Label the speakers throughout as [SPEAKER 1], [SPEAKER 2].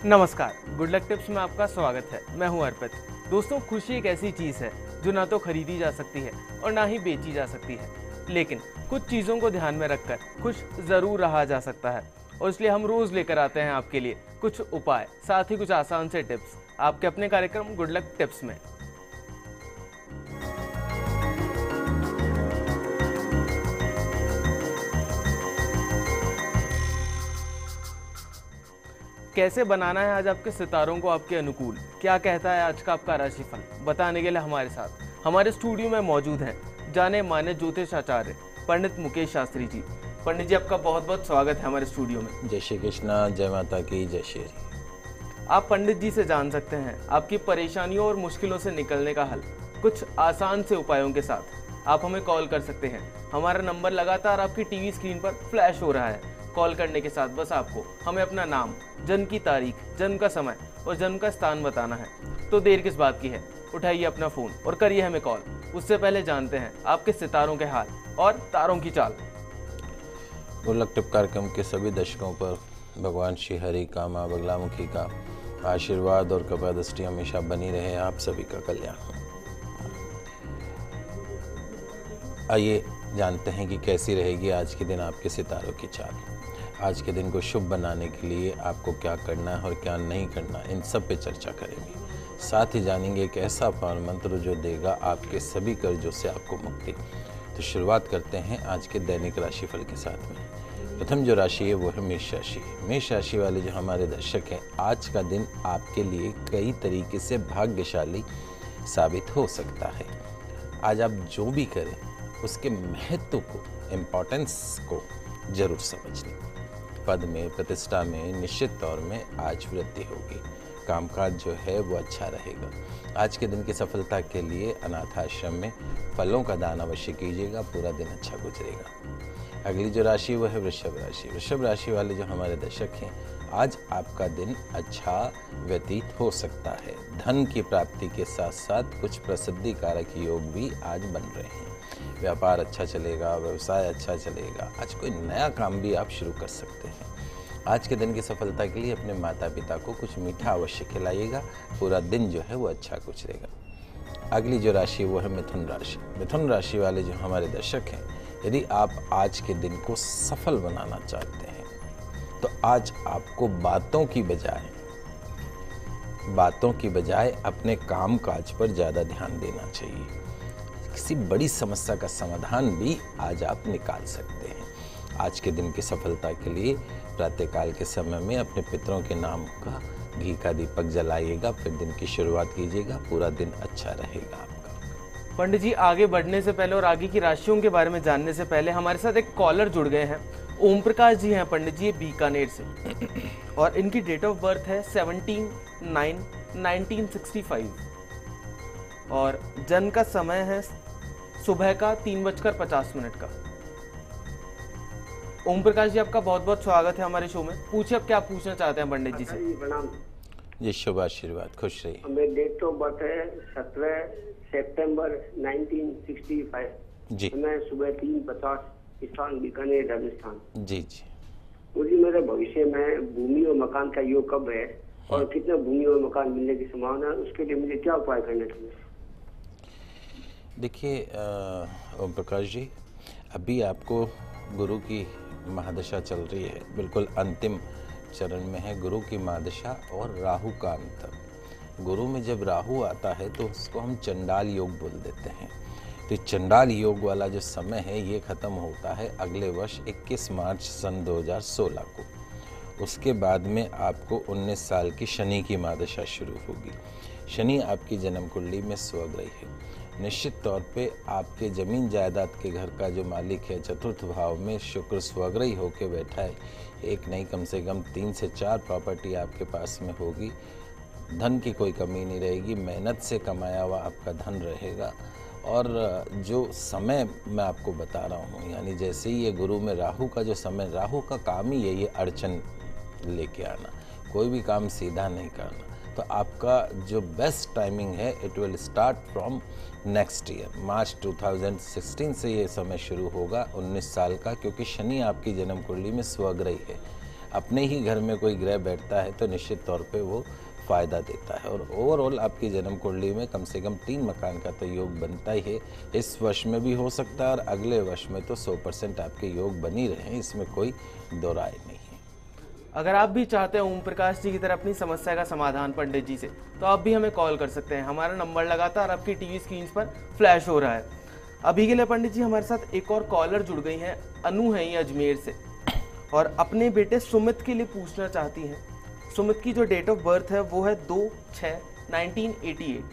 [SPEAKER 1] नमस्कार, good luck tips में आपका स्वागत है। मैं हूं अर्पित। दोस्तों, खुशी एक ऐसी चीज़ है जो ना तो खरीदी जा सकती है और ना ही बेची जा सकती है, लेकिन कुछ चीज़ों को ध्यान में रखकर खुश ज़रूर रहा जा सकता है। और इसलिए हम रोज़ लेकर आते हैं आपके लिए कुछ उपाय, साथ ही कुछ आसान से टिप्स आपके अपने कार्यक्रम गुड लक टिप्स में। कैसे बनाना है आज आपके सितारों को आपके अनुकूल, क्या कहता है आज का आपका राशिफल, बताने के लिए हमारे साथ हमारे स्टूडियो में मौजूद हैं जाने माने ज्योतिष आचार्य पंडित मुकेश शास्त्री जी। पंडित जी, आपका बहुत बहुत स्वागत है हमारे स्टूडियो में।
[SPEAKER 2] जय श्री कृष्णा, जय माता की, जय श्री हरि।
[SPEAKER 1] आप पंडित जी से जान सकते हैं आपकी परेशानियों और मुश्किलों से निकलने का हल कुछ आसान से उपायों के साथ। आप हमें कॉल कर सकते हैं, हमारा नंबर लगातार आपकी टीवी स्क्रीन पर फ्लैश हो रहा है। कॉल करने के साथ बस आपको हमें अपना नाम, जन्म की तारीख, जन्म का समय और जन्म का स्थान बताना है। तो देर किस बात की है, उठाइए अपना फोन और करिए हमें कॉल। उससे पहले जानते हैं आपके सितारों के हाल और तारों की चाल।
[SPEAKER 2] गुड लक टिप कार्यक्रम के सभी दर्शकों पर भगवान श्री हरि का, माँ बगलामुखी का आशीर्वाद और कृपा दृष्टि हमेशा बनी रहे। आप सभी का कल्याण हो। आइए जानते हैं कि कैसी रहेगी आज के दिन आपके सितारों की चाल। आज के दिन को शुभ बनाने के लिए आपको क्या करना है और क्या नहीं करना, इन सब पे चर्चा करेंगे। साथ ही जानेंगे एक ऐसा पावन मंत्र जो देगा आपके सभी कर्जों से आपको मुक्ति। तो शुरुआत करते हैं आज के दैनिक राशिफल के साथ में। प्रथम जो राशि है वो है मेष राशि। मेष राशि वाले जो हमारे दर्शक हैं, आज का दिन आपके लिए कई तरीके से भाग्यशाली साबित हो सकता है। आज आप जो भी करें उसके महत्व को, इम्पोर्टेंस को जरूर समझ लें। पद में, प्रतिष्ठा में निश्चित तौर में आज वृद्धि होगी। कामकाज जो है वो अच्छा रहेगा। आज के दिन की सफलता के लिए अनाथ आश्रम में फलों का दान अवश्य कीजिएगा, पूरा दिन अच्छा गुजरेगा। अगली जो राशि वो है वृषभ राशि। वृषभ राशि वाले जो हमारे दर्शक हैं, आज आपका दिन अच्छा व्यतीत हो सकता है। धन की प्राप्ति के साथ साथ कुछ प्रसिद्धि कारक योग भी आज बन रहे हैं। व्यापार अच्छा चलेगा, व्यवसाय अच्छा चलेगा। आज कोई नया काम भी आप शुरू कर सकते हैं। आज के दिन की सफलता के लिए अपने माता पिता को कुछ मीठा अवश्य खिलाइएगा, पूरा दिन जो है वो अच्छा गुजरेगा। अगली जो राशि वो है मिथुन राशि। मिथुन राशि वाले जो हमारे दर्शक हैं, यदि आप आज के दिन को सफल बनाना चाहते हैं तो आज आपको बातों की बजाय अपने काम काज पर ज़्यादा ध्यान देना चाहिए। किसी बड़ी समस्या का समाधान भी आज आप निकाल सकते हैं। आज के दिन की सफलता के लिए प्रातःकाल के समय में अपने पितरों के नाम का घी का दीपक जलाइएगा, फिर दिन की शुरुआत कीजिएगा, पूरा दिन अच्छा रहेगा आपका।
[SPEAKER 1] पंडित जी, आगे बढ़ने से पहले और आगे की राशियों के बारे में जानने से पहले हमारे साथ एक कॉलर जुड़ गए हैं। ओम प्रकाश जी हैं पंडित जी, ये बीकानेर से, और इनकी डेट ऑफ बर्थ है 17/9/1965 और जन्म का समय है सुबह का 3:50 का। ओम प्रकाश जी, आपका बहुत बहुत स्वागत है हमारे शो में। पूछिए आप क्या पूछना चाहते हैं पंडित जी से।
[SPEAKER 3] प्रणाम
[SPEAKER 2] जी, शुभ आशीर्वाद, खुश रहिए।
[SPEAKER 3] मेरी डेट ऑफ बर्थ है 17 सितंबर 1965।
[SPEAKER 2] जी।
[SPEAKER 3] मैं सुबह 3:50, स्थान बीकानेर, राजस्थान।
[SPEAKER 2] जी जी।
[SPEAKER 3] मुझे मेरे भविष्य में भूमि और मकान का योग कब है और कितने भूमि और मकान मिलने की संभावना है, उसके लिए मुझे क्या उपाय करना चाहिए?
[SPEAKER 2] देखिए ओम प्रकाश जी, अभी आपको गुरु की महादशा चल रही है, बिल्कुल अंतिम चरण में है गुरु की महादशा और राहु का अंतर। गुरु में जब राहु आता है तो उसको हम चंडाल योग बोल देते हैं। तो चंडाल योग वाला जो समय है ये ख़त्म होता है अगले वर्ष 21 मार्च सन 2016 को। उसके बाद में आपको 19 साल की शनि की महादशा शुरू होगी। शनि आपकी जन्म कुंडली में स्वग्रही है। निश्चित तौर पे आपके ज़मीन जायदाद के घर का जो मालिक है, चतुर्थ भाव में शुक्र स्वग्रही होकर बैठा है। एक नहीं, कम से कम 3 से 4 प्रॉपर्टी आपके पास में होगी। धन की कोई कमी नहीं रहेगी, मेहनत से कमाया हुआ आपका धन रहेगा। और जो समय मैं आपको बता रहा हूँ, यानी जैसे ही ये गुरु में राहु का जो समय, राहु का काम ही है ये अड़चन लेके आना, कोई भी काम सीधा नहीं करना। तो आपका जो बेस्ट टाइमिंग है, it will start from next year March 2016 से ये समय शुरू होगा 19 साल का, क्योंकि शनि आपकी जन्म कुंडली में स्वग्रही है। अपने ही घर में कोई ग्रह बैठता है तो निश्चित तौर पे वो फ़ायदा देता है। और ओवरऑल आपकी जन्म कुंडली में कम से कम 3 मकान का तो योग बनता ही है। इस वर्ष में भी हो सकता है और अगले वर्ष में तो 100% आपके योग बनी रहे, इसमें कोई दो राय नहीं है।
[SPEAKER 1] अगर आप भी चाहते हैं ओम प्रकाश जी की तरह अपनी समस्या का समाधान पंडित जी से, तो आप भी हमें कॉल कर सकते हैं। हमारा नंबर लगातार आपकी टीवी स्क्रीन पर फ्लैश हो रहा है। अभी के लिए पंडित जी हमारे साथ एक और कॉलर जुड़ गई हैं, अनु है ये अजमेर से, और अपने बेटे सुमित के लिए पूछना चाहती हैं। सुमित की जो डेट ऑफ बर्थ है वो है 2/6/1988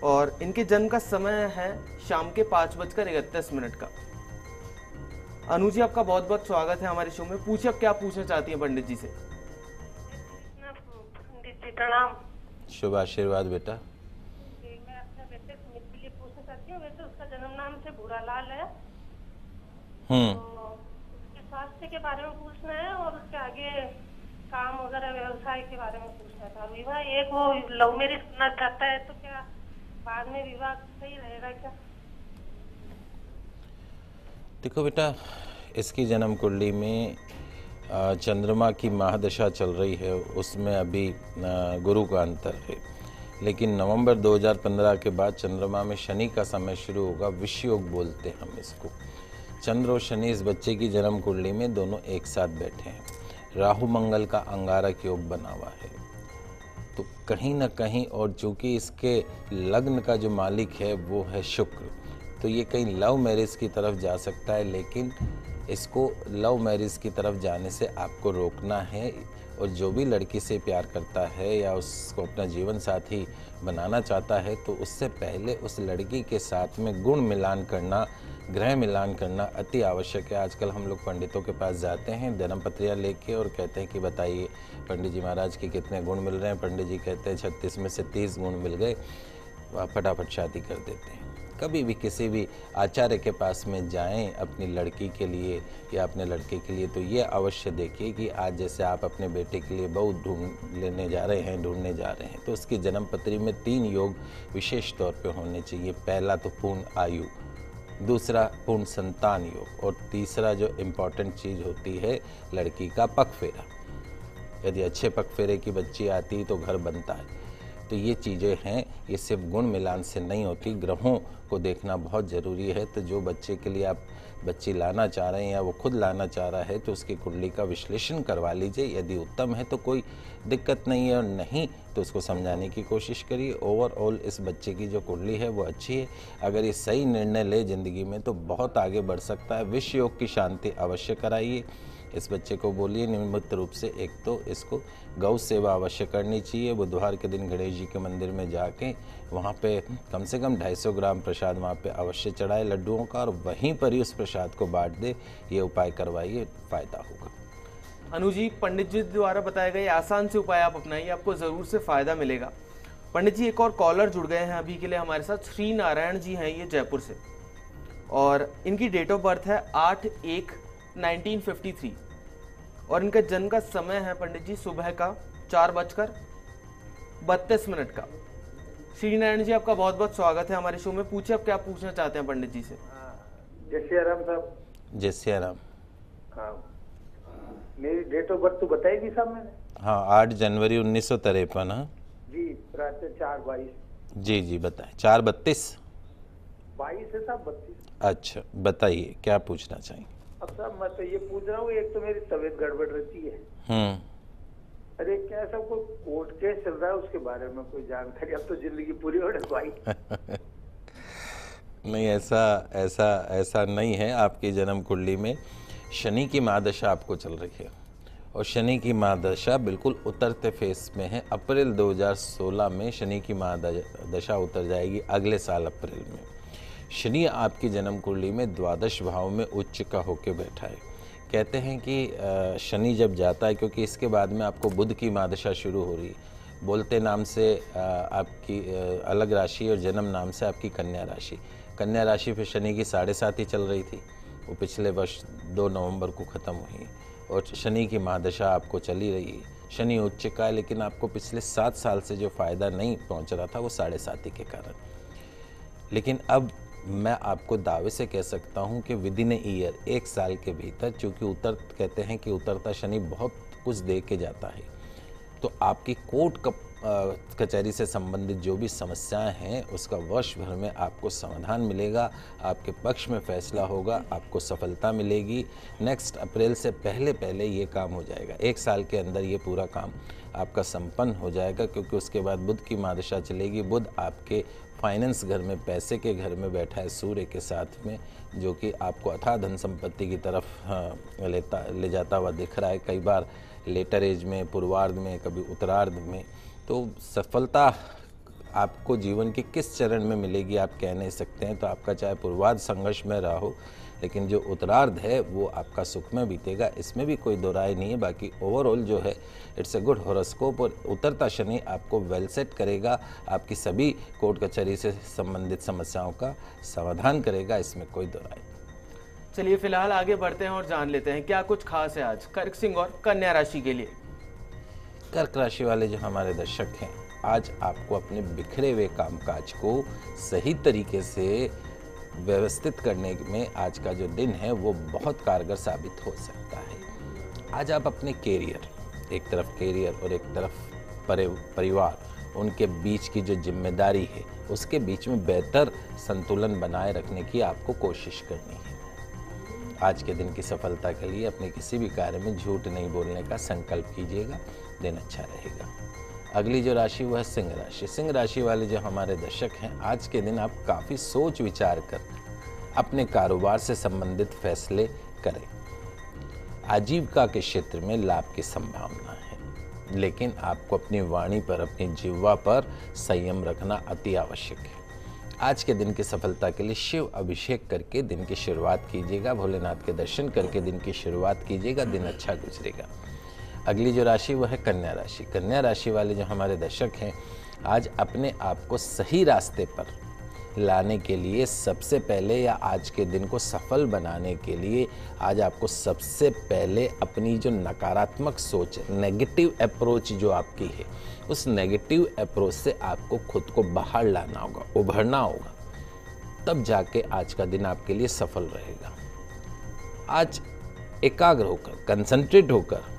[SPEAKER 1] और इनके जन्म का समय है शाम के 5:31 का। अनु जी, आपका बहुत बहुत स्वागत है हमारे शो में। पूछिए आप क्या पूछना चाहती हैं पंडित जी से।
[SPEAKER 4] पंडित जी प्रणाम।
[SPEAKER 2] शुभ आशीर्वाद बेटा।
[SPEAKER 4] मैं अपने बेटे सुमित के लिए पूछना चाहती हूँ। वैसे उसका जन्म नाम से भूरालाल है, तो उसके स्वास्थ्य के बारे में पूछना है और उसके आगे काम वगैरह व्यवसाय के बारे में पूछना था। विवाह एक वो लव मैरिज करना चाहता है, तो क्या बाद में विवाह सही रहेगा क्या?
[SPEAKER 2] देखो बेटा, इसकी जन्म कुंडली में चंद्रमा की महादशा चल रही है, उसमें अभी गुरु का अंतर है। लेकिन नवंबर 2015 के बाद चंद्रमा में शनि का समय शुरू होगा, विषय योग बोलते हैं हम इसको। चंद्र और शनि इस बच्चे की जन्म कुंडली में दोनों एक साथ बैठे हैं। राहु मंगल का अंगारक योग बना हुआ है, तो कहीं ना कहीं, और चूंकि इसके लग्न का जो मालिक है वो है शुक्र, तो ये कहीं लव मैरिज की तरफ जा सकता है। लेकिन इसको लव मैरिज की तरफ जाने से आपको रोकना है। और जो भी लड़की से प्यार करता है या उसको अपना जीवन साथी बनाना चाहता है, तो उससे पहले उस लड़की के साथ में गुण मिलान करना, ग्रह मिलान करना अति आवश्यक है। आजकल हम लोग पंडितों के पास जाते हैं जन्म पत्रियाँ लेके और कहते हैं कि बताइए पंडित जी महाराज के कितने गुण मिल रहे हैं। पंडित जी कहते हैं 36 में से 30 गुण मिल गए, वह फटाफट शादी कर देते हैं। कभी भी किसी भी आचार्य के पास में जाएं अपनी लड़की के लिए या अपने लड़के के लिए, तो ये अवश्य देखिए कि आज जैसे आप अपने बेटे के लिए बहू ढूंढने जा रहे हैं, तो उसकी जन्म पत्री में 3 योग विशेष तौर पे होने चाहिए। पहला तो पूर्ण आयु, दूसरा पूर्ण संतान योग, और तीसरा जो इम्पोर्टेंट चीज़ होती है लड़की का पग फेरा। यदि अच्छे पग फेरे की बच्ची आती है तो घर बनता है। तो ये चीज़ें हैं, ये सिर्फ गुण मिलान से नहीं होती, ग्रहों को देखना बहुत ज़रूरी है। तो जो बच्चे के लिए आप बच्ची लाना चाह रहे हैं या वो खुद लाना चाह रहा है, तो उसकी कुंडली का विश्लेषण करवा लीजिए। यदि उत्तम है तो कोई दिक्कत नहीं है, और नहीं तो उसको समझाने की कोशिश करिए। ओवरऑल इस बच्चे की जो कुंडली है वो अच्छी है। अगर ये सही निर्णय ले ज़िंदगी में तो बहुत आगे बढ़ सकता है। विश्व योग की शांति अवश्य कराइए। इस बच्चे को बोलिए नियमित रूप से, एक तो इसको गौ सेवा अवश्य करनी चाहिए। बुधवार के दिन गणेश जी के मंदिर में जाके वहाँ पे कम से कम 250 ग्राम प्रसाद वहाँ पे अवश्य चढ़ाए लड्डुओं का, और वहीं पर ही उस प्रसाद को बांट दे। ये उपाय करवाइए, फ़ायदा होगा।
[SPEAKER 1] अनु जी, पंडित जी द्वारा बताए गए आसान से उपाय आप अपनाइए, आपको ज़रूर से फ़ायदा मिलेगा। पंडित जी, एक और कॉलर जुड़ गए हैं अभी के लिए हमारे साथ। श्री नारायण जी हैं ये जयपुर से, और इनकी डेट ऑफ बर्थ है 8/1/1953 और इनका जन्म का समय है पंडित जी सुबह का 4:32 का। श्री नारायण जी, आपका बहुत बहुत स्वागत है हमारे शो में। पूछिए आप क्या पूछना चाहते हैं पंडित जी से।
[SPEAKER 5] जय सिया राम साहब।
[SPEAKER 2] जय सिया राम।
[SPEAKER 5] हाँ, मेरी डेट ऑफ बर्थ तो बताएगी साहब मैंने?
[SPEAKER 2] हाँ, 8 जनवरी 1953। हाँ
[SPEAKER 5] जी, प्रातः 4:22।
[SPEAKER 2] जी बताएं। 4:32
[SPEAKER 5] 22 है साहब, 32।
[SPEAKER 2] अच्छा, बताइए क्या पूछना चाहिए।
[SPEAKER 5] अब साहब मैं तो ये पूछ रहा हूँ, एक तो मेरी तबीयत गड़बड़ रहती है। अरे क्या सब कोई कोर्ट केस चल रहा है, उसके बारे में कोई जानकारी? अब तो जिंदगी पूरी हो रही भाई।
[SPEAKER 2] नहीं, ऐसा नहीं है। आपकी जन्म कुंडली में शनि की महादशा आपको चल रही है, और शनि की महादशा बिल्कुल उतरते फेस में है। अप्रैल 2016 में शनि की महादशा उतर जाएगी, अगले साल अप्रैल में। शनि आपकी जन्म कुंडली में द्वादश भाव में उच्च का होके बैठा है। कहते हैं कि शनि जब जाता है, क्योंकि इसके बाद में आपको बुध की महादशा शुरू हो रही है। बोलते नाम से आपकी अलग राशि और जन्म नाम से आपकी कन्या राशि। कन्या राशि पे शनि की 7.5 ही चल रही थी, वो पिछले वर्ष 2 नवंबर को ख़त्म हुई, और शनि की महादशा आपको चली रही है। शनि उच्च का है, लेकिन आपको पिछले 7 साल से जो फ़ायदा नहीं पहुंच रहा था वो 7.5 के कारण। लेकिन अब मैं आपको दावे से कह सकता हूं कि विद इन ईयर, 1 साल के भीतर, चूँकि कहते हैं कि उतरता शनि बहुत कुछ दे के जाता है, तो आपकी कोर्ट कचहरी से संबंधित जो भी समस्याएं हैं उसका वर्ष भर में आपको समाधान मिलेगा, आपके पक्ष में फैसला होगा, आपको सफलता मिलेगी। नेक्स्ट अप्रैल से पहले ये काम हो जाएगा। 1 साल के अंदर ये पूरा काम आपका संपन्न हो जाएगा, क्योंकि उसके बाद बुध की महादशा चलेगी। बुध आपके फाइनेंस घर में, पैसे के घर में बैठा है सूर्य के साथ में, जो कि आपको अथाह धन संपत्ति की तरफ ले जाता हुआ दिख रहा है। कई बार लेटर एज में, पूर्वार्ध में, कभी उत्तरार्ध में। तो सफलता आपको जीवन के किस चरण में मिलेगी आप कह नहीं सकते हैं। तो आपका चाहे पूर्वार्ध संघर्ष में रहा हो, लेकिन जो उत्तरार्ध है वो आपका सुख में बीतेगा, इसमें भी कोई दो राय नहीं है। बाकी ओवरऑल जो है इट्स ए गुड हॉरोस्कोप, और उतरता शनि आपको वेल सेट करेगा, आपकी सभी कोर्ट कचहरी से संबंधित समस्याओं का समाधान करेगा, इसमें कोई दो राय नहीं।
[SPEAKER 1] चलिए फिलहाल आगे बढ़ते हैं और जान लेते हैं क्या कुछ खास है आज कर्क सिंह और कन्या राशि के लिए।
[SPEAKER 2] कर्क राशि वाले जो हमारे दर्शक हैं, आज आपको अपने बिखरे हुए कामकाज को सही तरीके से व्यवस्थित करने में आज का जो दिन है वो बहुत कारगर साबित हो सकता है। आज आप अपने कैरियर, एक तरफ कैरियर और एक तरफ परिवार, उनके बीच की जो जिम्मेदारी है उसके बीच में बेहतर संतुलन बनाए रखने की आपको कोशिश करनी है। आज के दिन की सफलता के लिए अपने किसी भी कार्य में झूठ नहीं बोलने का संकल्प कीजिएगा, दिन अच्छा रहेगा। अगली जो राशि वो है सिंह राशि। सिंह राशि वाले जो हमारे दर्शक हैं, आज के दिन आप काफ़ी सोच विचार कर अपने कारोबार से संबंधित फैसले करें। आजीविका के क्षेत्र में लाभ की संभावना है, लेकिन आपको अपनी वाणी पर, अपनी जिह्वा पर संयम रखना अति आवश्यक है। आज के दिन की सफलता के लिए शिव अभिषेक करके दिन की शुरुआत कीजिएगा, भोलेनाथ के दर्शन करके दिन की शुरुआत कीजिएगा, दिन अच्छा गुजरेगा। अगली जो राशि वो है कन्या राशि। कन्या राशि वाले जो हमारे दर्शक हैं, आज अपने आप को सही रास्ते पर लाने के लिए सबसे पहले, या आज के दिन को सफल बनाने के लिए आज आपको सबसे पहले अपनी जो नकारात्मक सोच, नेगेटिव अप्रोच जो आपकी है, उस नेगेटिव अप्रोच से आपको खुद को बाहर लाना होगा, उभरना होगा, तब जाके आज का दिन आपके लिए सफल रहेगा। आज एकाग्र होकर, कंसंट्रेट होकर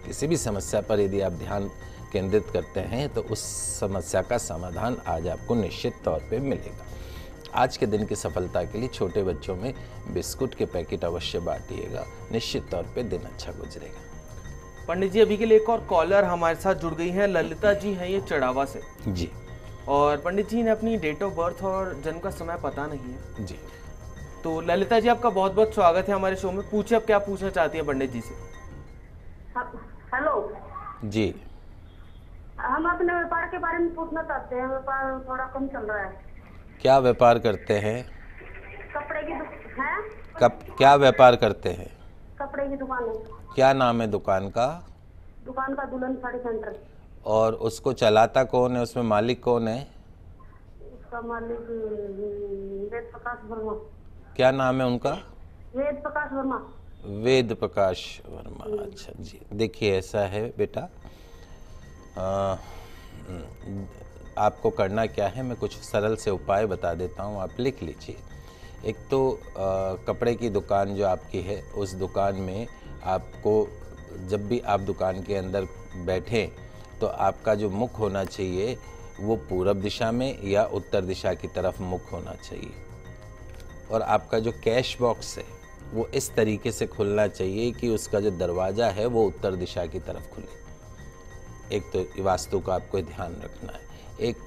[SPEAKER 2] किसी भी समस्या पर यदि आप ध्यान केंद्रित करते हैं तो उस समस्या का समाधान आज आपको निश्चित तौर पे मिलेगा। आज के दिन की सफलता के लिए छोटे बच्चों में बिस्कुट के पैकेट अवश्य बांटिएगा, निश्चित तौर पे दिन अच्छा गुजरेगा।
[SPEAKER 1] पंडित जी अभी के लिए एक और कॉलर हमारे साथ जुड़ गई हैं, ललिता जी हैं ये चढ़ावा से
[SPEAKER 2] जी।
[SPEAKER 1] और पंडित जी ने अपनी डेट ऑफ बर्थ और जन्म का समय पता नहीं है
[SPEAKER 2] जी।
[SPEAKER 1] तो ललिता जी आपका बहुत बहुत स्वागत है हमारे शो में। पूछिए आप क्या पूछना चाहती हैं पंडित जी से।
[SPEAKER 4] हेलो
[SPEAKER 2] जी,
[SPEAKER 4] हम अपने व्यापार के बारे में पूछना चाहते हैं। व्यापार थोड़ा कम चल रहा है।
[SPEAKER 2] क्या व्यापार करते हैं?
[SPEAKER 4] कपड़े की है।
[SPEAKER 2] क्या व्यापार करते हैं?
[SPEAKER 4] कपड़े की दुकान है।
[SPEAKER 2] क्या नाम है दुकान का?
[SPEAKER 4] दुकान का दुल्हन साड़ी सेंटर।
[SPEAKER 2] और उसको चलाता कौन है, उसमें मालिक कौन है?
[SPEAKER 4] उसका मालिक वेद प्रकाश वर्मा।
[SPEAKER 2] क्या नाम है उनका?
[SPEAKER 4] वेद प्रकाश वर्मा।
[SPEAKER 2] वेद प्रकाश वर्मा, अच्छा जी। देखिए ऐसा है बेटा, आपको करना क्या है, मैं कुछ सरल से उपाय बता देता हूँ, आप लिख लीजिए। एक तो कपड़े की दुकान जो आपकी है, उस दुकान में आपको जब भी आप दुकान के अंदर बैठें तो आपका जो मुख होना चाहिए वो पूरब दिशा में या उत्तर दिशा की तरफ मुख होना चाहिए। और आपका जो कैश बॉक्स है वो इस तरीके से खुलना चाहिए कि उसका जो दरवाज़ा है वो उत्तर दिशा की तरफ खुले। एक तो वास्तु का आपको ध्यान रखना है। एक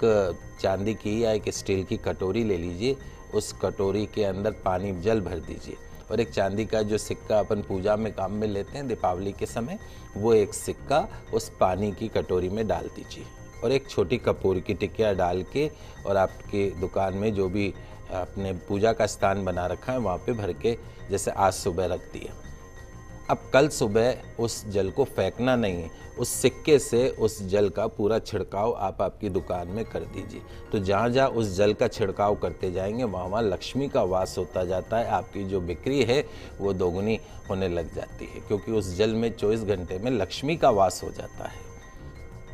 [SPEAKER 2] चांदी की या एक स्टील की कटोरी ले लीजिए, उस कटोरी के अंदर पानी जल भर दीजिए और एक चांदी का जो सिक्का अपन पूजा में काम में लेते हैं दीपावली के समय, वो एक सिक्का उस पानी की कटोरी में डाल दीजिए और एक छोटी कपूर की टिकिया डाल के और आपकी दुकान में जो भी आपने पूजा का स्थान बना रखा है वहाँ पे भर के जैसे आज सुबह रख दिया। अब कल सुबह उस जल को फेंकना नहीं है, उस सिक्के से उस जल का पूरा छिड़काव आप आपकी दुकान में कर दीजिए। तो जहाँ जहाँ उस जल का छिड़काव करते जाएंगे वहाँ वहाँ लक्ष्मी का वास होता जाता है, आपकी जो बिक्री है वो दोगुनी होने लग जाती है, क्योंकि उस जल में 24 घंटे में लक्ष्मी का वास हो जाता है।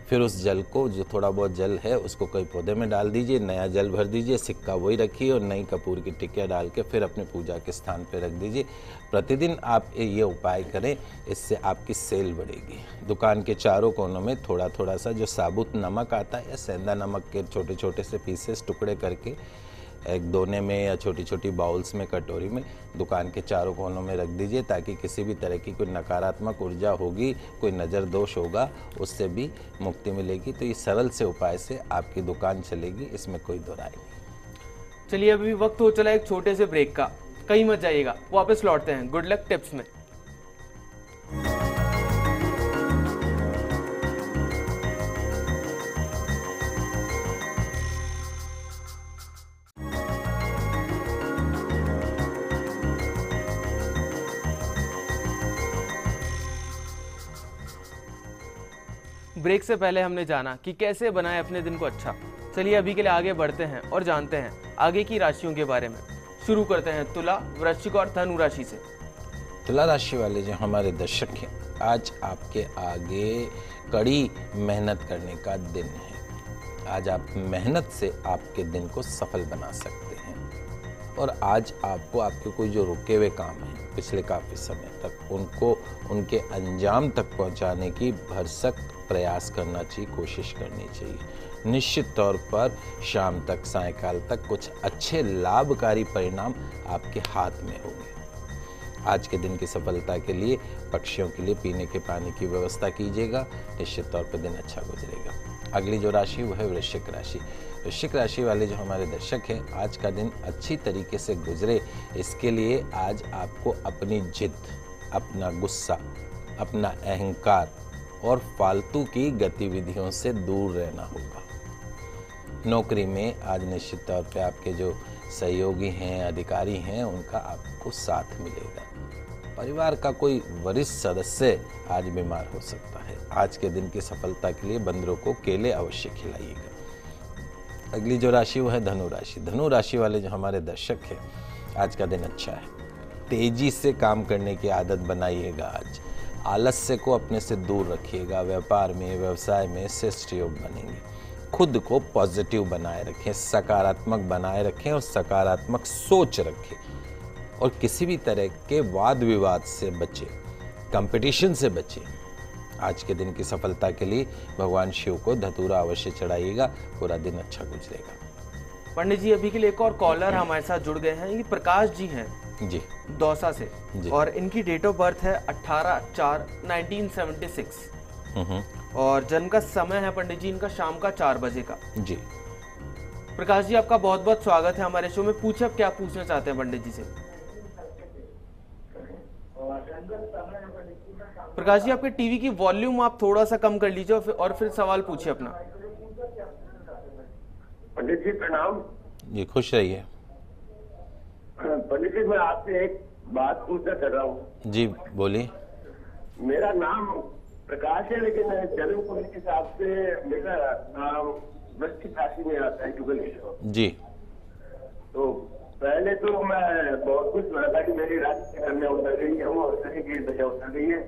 [SPEAKER 2] फिर उस जल को, जो थोड़ा बहुत जल है, उसको कोई पौधे में डाल दीजिए, नया जल भर दीजिए, सिक्का वही रखिए और नई कपूर की टिकिया डाल के फिर अपने पूजा के स्थान पर रख दीजिए। प्रतिदिन आप ये उपाय करें, इससे आपकी सेल बढ़ेगी। दुकान के चारों कोनों में थोड़ा थोड़ा सा जो साबुत नमक आता है या सेंधा नमक के छोटे छोटे से पीसेस टुकड़े करके एक दोने में या छोटी छोटी बाउल्स में, कटोरी में दुकान के चारों कोनों में रख दीजिए, ताकि किसी भी तरह की कोई नकारात्मक ऊर्जा होगी, कोई नज़र दोष होगा, उससे भी मुक्ति मिलेगी। तो ये सरल से उपाय से आपकी दुकान चलेगी, इसमें कोई दो राय नहीं।
[SPEAKER 1] चलिए अभी वक्त हो चला एक छोटे से ब्रेक का, कहीं मत जाइएगा, वापस लौटते हैं गुड लक टिप्स में। ब्रेक से पहले हमने जाना कि कैसे बनाएं अपने दिन को अच्छा। चलिए अभी के लिए आगे बढ़ते हैं और जानते हैं आगे की राशियों के बारे में। शुरू करते हैं तुला, वृश्चिक और धनु राशि से।
[SPEAKER 2] तुला राशि वाले जो हमारे दर्शक हैं, आज आपके आगे कड़ी मेहनत करने का दिन है। आज आप मेहनत से आपके दिन को सफल बना सकते हैं और आज आपको आपके कोई जो रुके हुए काम हैं पिछले काफ़ी समय तक, उनको उनके अंजाम तक पहुंचाने की भरसक प्रयास करना चाहिए, कोशिश करनी चाहिए। निश्चित तौर पर शाम तक, सायंकाल तक कुछ अच्छे लाभकारी परिणाम आपके हाथ में होंगे। आज के दिन की सफलता के लिए पक्षियों के लिए पीने के पानी की व्यवस्था कीजिएगा, निश्चित तौर पर दिन अच्छा गुजरेगा। अगली जो राशि वो है वृश्चिक राशि। वृश्चिक राशि वाले जो हमारे दर्शक हैं, आज का दिन अच्छी तरीके से गुजरे, इसके लिए आज आपको अपनी जिद, अपना गुस्सा, अपना अहंकार और फालतू की गतिविधियों से दूर रहना होगा। नौकरी में आज निश्चित तौर पे आपके जो सहयोगी हैं, अधिकारी हैं, उनका आपको साथ मिलेगा। परिवार का कोई वरिष्ठ सदस्य आज बीमार हो सकता है। आज के दिन की सफलता के लिए बंदरों को केले अवश्य खिलाइएगा। अगली जो राशि वो है धनु राशि। धनु राशि वाले जो हमारे दर्शक हैं, आज का दिन अच्छा है। तेजी से काम करने की आदत बनाइएगा। आज आलस्य को अपने से दूर रखिएगा। व्यापार में, व्यवसाय में श्रेष्ठ योग बनेंगे। खुद को पॉजिटिव बनाए रखें, सकारात्मक बनाए रखें और सकारात्मक सोच रखें और किसी भी तरह के वाद विवाद से बचें, कंपटीशन से बचें। आज के दिन की सफलता के लिए भगवान शिव को धतूरा अवश्य चढ़ाइएगा, पूरा दिन अच्छा गुजरेगा।
[SPEAKER 1] पंडित जी अभी के लिए एक और कॉलर हमारे साथ जुड़ गए हैं। ये प्रकाश जी हैं
[SPEAKER 2] जी,
[SPEAKER 1] दौसा से
[SPEAKER 2] जी।
[SPEAKER 1] और इनकी डेट ऑफ बर्थ है 18/4/1976 और जन्म का समय है पंडित जी इनका शाम का 4 बजे का।
[SPEAKER 2] जी
[SPEAKER 1] प्रकाश जी आपका बहुत बहुत स्वागत है हमारे शो में। पूछे आप क्या पूछना चाहते हैं पंडित जी से। प्रकाश जी आपके टीवी की वॉल्यूम आप थोड़ा सा कम कर लीजिए और फिर सवाल पूछिए अपना।
[SPEAKER 3] पंडित जी प्रणाम।
[SPEAKER 2] जी खुश रहिए।
[SPEAKER 3] पंडित जी मैं आपसे एक बात पूछना कर रहा हूँ।
[SPEAKER 2] जी बोलिए।
[SPEAKER 3] मेरा नाम प्रकाश है, लेकिन जन्म कुंडली के हिसाब से मेरा नाम वृश्चिक राशि में आता है, जुगल किशोर
[SPEAKER 2] जी।
[SPEAKER 3] तो पहले तो मैं बहुत कुछ सुना था कि मेरी राशि कन्या उतर गई है और शनि की दशा उतर गई है,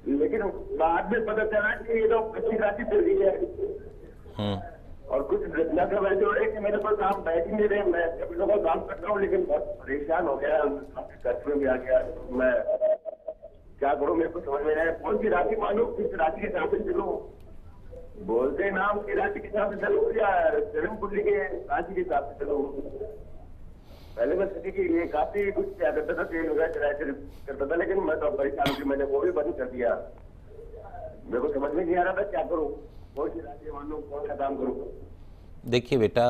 [SPEAKER 3] लेकिन बाद में पता चला कि ये तो वृश्चिक राशि चल रही है और कुछ घटना का वजह हो रही है कि मेरे पास काम बैठ ही नहीं रहे। मैं सभी लोगों का काम करता हूँ लेकिन बहुत परेशान हो गया, कर्ज में भी आ गया। मैं क्या करूँ, मेरे को समझ में नहीं आया कौन सी राशि मानूं, किस राशि के हिसाब से चलूं। बोलते नाम की राशि के हिसाब से चलूं या जन्म कुंडली के राशि के हिसाब से चलूं। पहले मैं सोची कि ये काफी कुछ क्या करता था, तेल वगैरह करता था, लेकिन मैं तो परेशान हूँ, मैंने वो भी बंद कर दिया। मेरे को समझ में नहीं आ रहा था क्या करूँ, कौन सी राशि मानूं, कौन सा काम करूँ।
[SPEAKER 2] देखिए बेटा,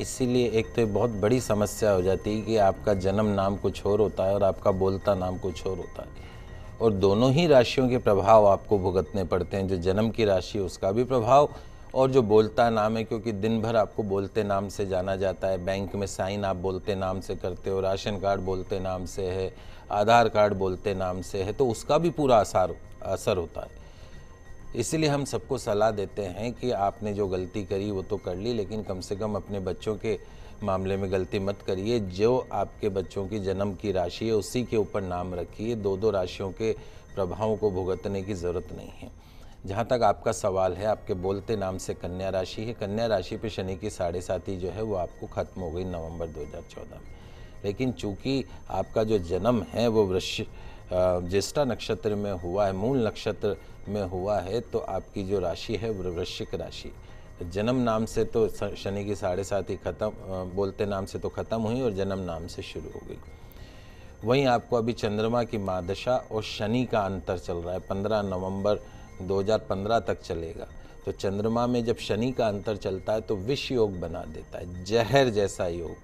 [SPEAKER 2] इसीलिए एक तो बहुत बड़ी समस्या हो जाती है कि आपका जन्म नाम कुछ और होता है और आपका बोलता नाम कुछ और होता है, और दोनों ही राशियों के प्रभाव आपको भुगतने पड़ते हैं। जो जन्म की राशि है उसका भी प्रभाव और जो बोलता नाम है, क्योंकि दिन भर आपको बोलते नाम से जाना जाता है। बैंक में साइन आप बोलते नाम से करते हो, राशन कार्ड बोलते नाम से है, आधार कार्ड बोलते नाम से है, तो उसका भी पूरा असर होता है। इसीलिए हम सबको सलाह देते हैं कि आपने जो गलती करी वो तो कर ली, लेकिन कम से कम अपने बच्चों के मामले में गलती मत करिए। जो आपके बच्चों की जन्म की राशि है उसी के ऊपर नाम रखिए। दो राशियों के प्रभावों को भुगतने की ज़रूरत नहीं है। जहाँ तक आपका सवाल है, आपके बोलते नाम से कन्या राशि है। कन्या राशि पे शनि की 7.5 जो है वो आपको ख़त्म हो गई नवंबर 2014 में। लेकिन चूंकि आपका जो जन्म है वो ज्येष्ठा नक्षत्र में हुआ है, मूल नक्षत्र में हुआ है, तो आपकी जो राशि है वो वृश्चिक राशि। जन्म नाम से तो शनि की 7.5 ही ख़त्म, बोलते नाम से तो ख़त्म हुई और जन्म नाम से शुरू हो गई। वहीं आपको अभी चंद्रमा की महादशा और शनि का अंतर चल रहा है, 15 नवंबर 2015 तक चलेगा। तो चंद्रमा में जब शनि का अंतर चलता है तो विष योग बना देता है, जहर जैसा योग।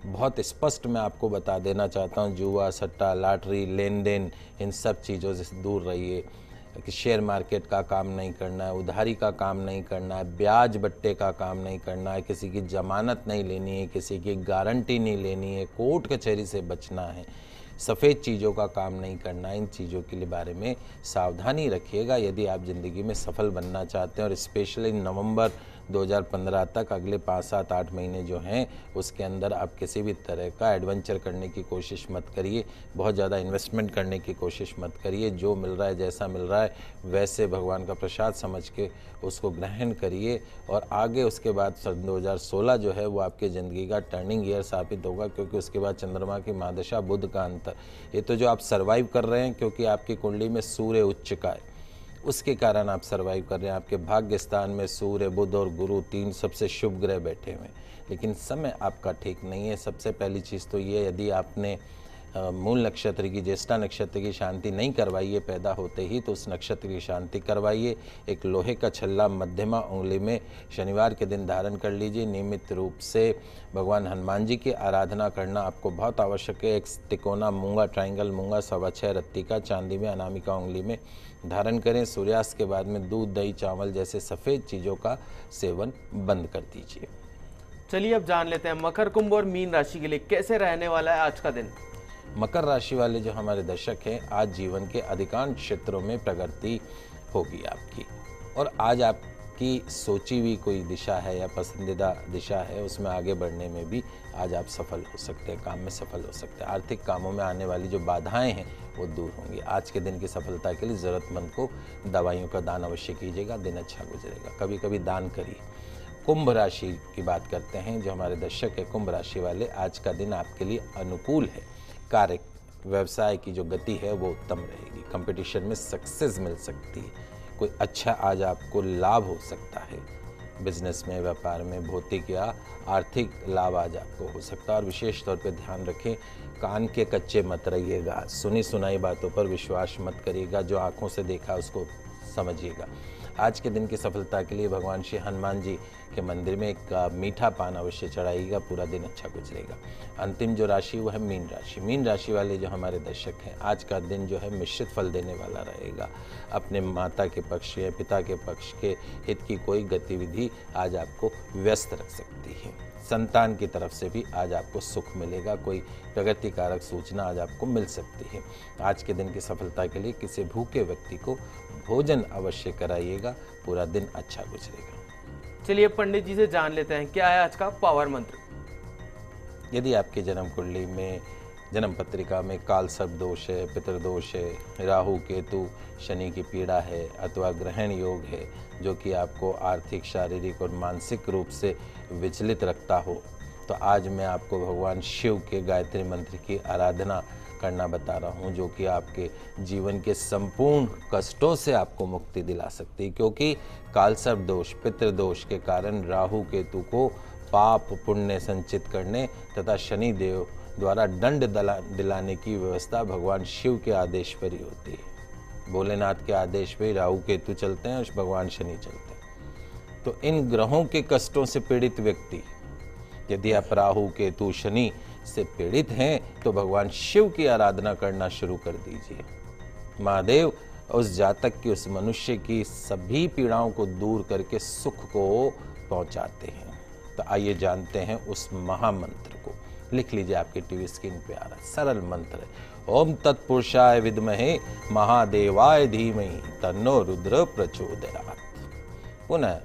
[SPEAKER 2] बहुत स्पष्ट मैं आपको बता देना चाहता हूँ, जुआ, सट्टा, लॉटरी, लेन देन, इन सब चीज़ों से दूर रहिए। कि शेयर मार्केट का काम नहीं करना है, उधारी का काम नहीं करना है, ब्याज बट्टे का काम नहीं करना है, किसी की जमानत नहीं लेनी है, किसी की गारंटी नहीं लेनी है, कोर्ट कचहरी से बचना है, सफ़ेद चीज़ों का काम नहीं करना। इन चीज़ों के लिए बारे में सावधानी रखिएगा यदि आप ज़िंदगी में सफल बनना चाहते हैं। और स्पेशली नवंबर 2015 तक अगले 5, 7, 8 महीने जो हैं उसके अंदर आप किसी भी तरह का एडवेंचर करने की कोशिश मत करिए, बहुत ज़्यादा इन्वेस्टमेंट करने की कोशिश मत करिए। जो मिल रहा है, जैसा मिल रहा है वैसे भगवान का प्रसाद समझ के उसको ग्रहण करिए। और आगे उसके बाद सन 2016 जो है वो आपकी ज़िंदगी का टर्निंग ईयर साबित होगा, क्योंकि उसके बाद चंद्रमा की महादशा, बुध का अंतर, ये तो जो आप सर्वाइव कर रहे हैं क्योंकि आपकी कुंडली में सूर्य उच्च का है, उसके कारण आप सर्वाइव कर रहे हैं। आपके भाग्य स्थान में सूर्य, बुध और गुरु 3 सबसे शुभ ग्रह बैठे हुए हैं, लेकिन समय आपका ठीक नहीं है। सबसे पहली चीज़ तो ये, यदि आपने मूल नक्षत्र की, ज्येष्ठा नक्षत्र की शांति नहीं करवाई है पैदा होते ही, तो उस नक्षत्र की शांति करवाइए। एक लोहे का छल्ला मध्यमा उंगली में शनिवार के दिन धारण कर लीजिए। नियमित रूप से भगवान हनुमान जी की आराधना करना आपको बहुत आवश्यक है। एक तिकोना मूंगा, ट्राइंगल मूंगा 6.25 रत्ती का चांदी में अनामिका उंगली में धारण करें। सूर्यास्त के बाद में दूध, दही, चावल जैसे सफ़ेद चीज़ों का सेवन बंद कर दीजिए।
[SPEAKER 1] चलिए अब जान लेते हैं मकर, कुंभ और मीन राशि के लिए कैसे रहने वाला है आज का दिन।
[SPEAKER 2] मकर राशि वाले जो हमारे दर्शक हैं, आज जीवन के अधिकांश क्षेत्रों में प्रगति होगी आपकी। और आज आपकी सोची हुई कोई दिशा है या पसंदीदा दिशा है, उसमें आगे बढ़ने में भी आज आप सफल हो सकते हैं, काम में सफल हो सकते हैं। आर्थिक कामों में आने वाली जो बाधाएं हैं वो दूर होंगी। आज के दिन की सफलता के लिए ज़रूरतमंद को दवाइयों का दान अवश्य कीजिएगा, दिन अच्छा गुजरेगा। कभी कभी दान करिए। कुंभ राशि की बात करते हैं, जो हमारे दर्शक है कुंभ राशि वाले, आज का दिन आपके लिए अनुकूल है। कार्य व्यवसाय की जो गति है वो उत्तम रहेगी। कंपटीशन में सक्सेस मिल सकती है। कोई अच्छा आज आपको लाभ हो सकता है। बिजनेस में, व्यापार में भौतिक या आर्थिक लाभ आज आपको हो सकता है। और विशेष तौर पे ध्यान रखें, कान के कच्चे मत रहिएगा। सुनी सुनाई बातों पर विश्वास मत करिएगा। जो आंखों से देखा उसको समझिएगा। आज के दिन की सफलता के लिए भगवान श्री हनुमान जी के मंदिर में एक मीठा पान अवश्य चढ़ाइएगा, पूरा दिन अच्छा गुजरेगा। अंतिम जो राशि वो है मीन राशि। मीन राशि वाले जो हमारे दर्शक हैं, आज का दिन जो है मिश्रित फल देने वाला रहेगा। अपने माता के पक्ष या पिता के पक्ष के हित की कोई गतिविधि आज आपको व्यस्त रख सकती है। संतान की तरफ से भी आज आपको सुख मिलेगा। कोई प्रगति कारक सूचना आज आपको मिल सकती है। आज के दिन की सफलता के लिए किसी भूखे व्यक्ति को भोजन अवश्य कराइएगा, पूरा दिन अच्छा गुजरेगा।
[SPEAKER 1] चलिए पंडित जी से जान लेते हैं क्या है आज का पावर मंत्र।
[SPEAKER 2] यदि आपके जन्म कुंडली में, जन्म पत्रिका में काल सर्प दोष है, पितृदोष है, राहु केतु शनि की पीड़ा है, अथवा ग्रहण योग है जो कि आपको आर्थिक, शारीरिक और मानसिक रूप से विचलित रखता हो, तो आज मैं आपको भगवान शिव के गायत्री मंत्र की आराधना करना बता रहा हूँ, जो कि आपके जीवन के संपूर्ण कष्टों से आपको मुक्ति दिला सकती है। क्योंकि कालसर्प दोष, पितृदोष के कारण राहु केतु को पाप पुण्य संचित करने तथा शनि देव द्वारा दंड दिलाने की व्यवस्था भगवान शिव के आदेश पर ही होती है। भोलेनाथ के आदेश पर राहु केतु चलते हैं और भगवान शनि चलते हैं। तो इन ग्रहों के कष्टों से पीड़ित व्यक्ति, यदि आप राहु केतु शनि से पीड़ित हैं, तो भगवान शिव की आराधना करना शुरू कर दीजिए। महादेव उस जातक की, उस मनुष्य की सभी पीड़ाओं को दूर करके सुख को पहुंचाते हैं। तो आइए जानते हैं उस महामंत्र को। लिख लीजिए, आपके टीवी स्क्रीन पे आ रहा है, सरल मंत्र है। ओम तत्पुरुषाय विद्महे महादेवाय धीमहि तन्नो रुद्र प्रचोदयात्। पुनः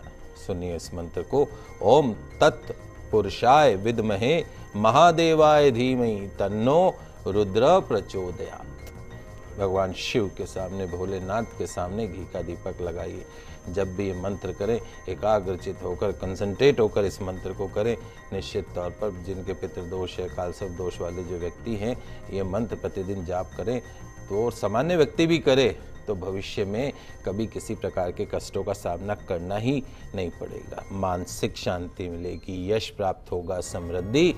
[SPEAKER 2] सुनिए इस मंत्र को। ओम तत्पुरुषाय विद्महे महादेवाय धीमहि तन्नो रुद्र प्रचोदयात्। भगवान शिव के सामने, भोलेनाथ के सामने घी का दीपक लगाइए। जब भी ये मंत्र करें एकाग्रचित होकर, कंसंट्रेट होकर इस मंत्र को करें। निश्चित तौर पर जिनके पितृदोष या कालसर्प दोष वाले जो व्यक्ति हैं, ये मंत्र प्रतिदिन जाप करें तो, सामान्य व्यक्ति भी करे तो भविष्य में कभी किसी प्रकार के कष्टों का सामना करना ही नहीं पड़ेगा। मानसिक शांति मिलेगी, यश प्राप्त होगा, समृद्धि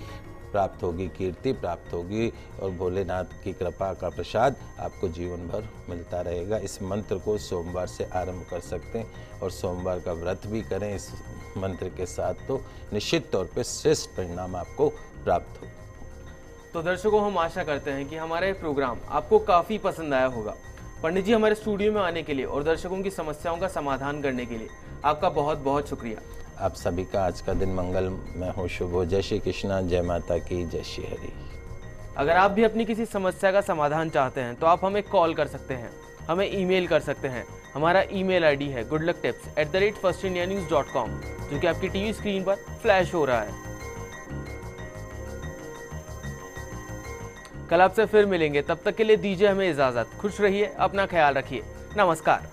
[SPEAKER 2] प्राप्त होगी, कीर्ति प्राप्त होगी और भोलेनाथ की कृपा का प्रसाद आपको जीवन भर मिलता रहेगा। इस मंत्र को सोमवार से आरंभ कर सकते हैं और सोमवार का व्रत भी करें इस मंत्र के साथ, तो निश्चित तौर पे श्रेष्ठ परिणाम आपको प्राप्त हो।
[SPEAKER 1] तो दर्शकों, हम आशा करते हैं कि हमारा ये प्रोग्राम आपको काफ़ी पसंद आया होगा। पंडित जी, हमारे स्टूडियो में आने के लिए और दर्शकों की समस्याओं का समाधान करने के लिए आपका बहुत बहुत शुक्रिया।
[SPEAKER 2] आप सभी का आज का दिन मंगलमय हो, शुभ हो। जय श्री कृष्णा, जय माता की, जय श्री हरि।
[SPEAKER 1] अगर आप भी अपनी किसी समस्या का समाधान चाहते हैं तो आप हमें कॉल कर सकते हैं, हमें ईमेल कर सकते हैं। हमारा ईमेल आईडी है goodlucktips@firstindianews.com, जो कि आपकी टीवी स्क्रीन पर फ्लैश हो रहा है। कल आपसे फिर मिलेंगे, तब तक के लिए दीजिए हमें इजाजत। खुश रहिए, अपना ख्याल रखिए। नमस्कार।